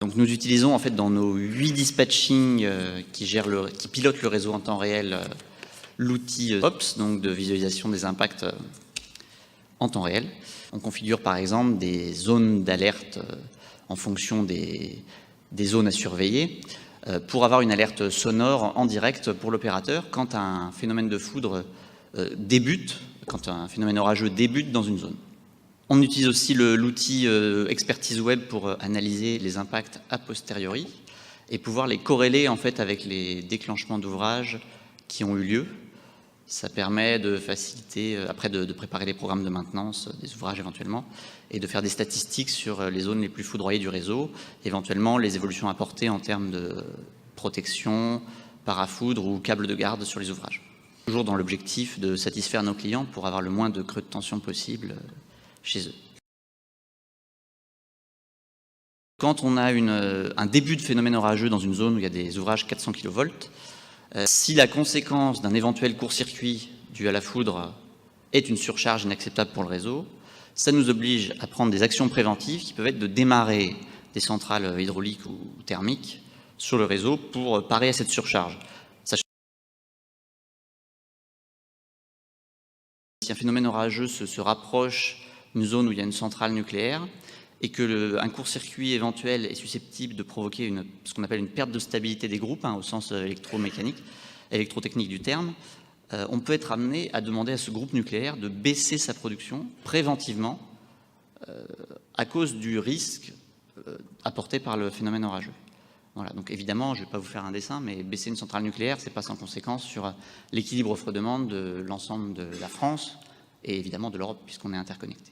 Donc nous utilisons en fait dans nos 8 dispatching qui pilotent le réseau en temps réel l'outil OPS, donc de visualisation des impacts en temps réel. On configure par exemple des zones d'alerte en fonction des zones à surveiller pour avoir une alerte sonore en direct pour l'opérateur quand un phénomène de foudre débute, quand un phénomène orageux débute dans une zone. On utilise aussi l'outil expertise web pour analyser les impacts a posteriori et pouvoir les corréler en fait avec les déclenchements d'ouvrages qui ont eu lieu. Ça permet de faciliter, après de préparer les programmes de maintenance des ouvrages éventuellement, et de faire des statistiques sur les zones les plus foudroyées du réseau, éventuellement les évolutions apportées en termes de protection, parafoudre ou câbles de garde sur les ouvrages. Toujours dans l'objectif de satisfaire nos clients pour avoir le moins de creux de tension possible chez eux. Quand on a un début de phénomène orageux dans une zone où il y a des ouvrages 400 kV, si la conséquence d'un éventuel court-circuit dû à la foudre est une surcharge inacceptable pour le réseau, ça nous oblige à prendre des actions préventives qui peuvent être de démarrer des centrales hydrauliques ou thermiques sur le réseau pour parer à cette surcharge. Si un phénomène orageux se rapproche d'une zone où il y a une centrale nucléaire et qu'un court-circuit éventuel est susceptible de provoquer ce qu'on appelle une perte de stabilité des groupes, au sens électrotechnique du terme, on peut être amené à demander à ce groupe nucléaire de baisser sa production préventivement à cause du risque apporté par le phénomène orageux. Voilà, donc évidemment, je ne vais pas vous faire un dessin, mais baisser une centrale nucléaire, ce n'est pas sans conséquence sur l'équilibre offre-demande de l'ensemble de la France et évidemment de l'Europe, puisqu'on est interconnecté.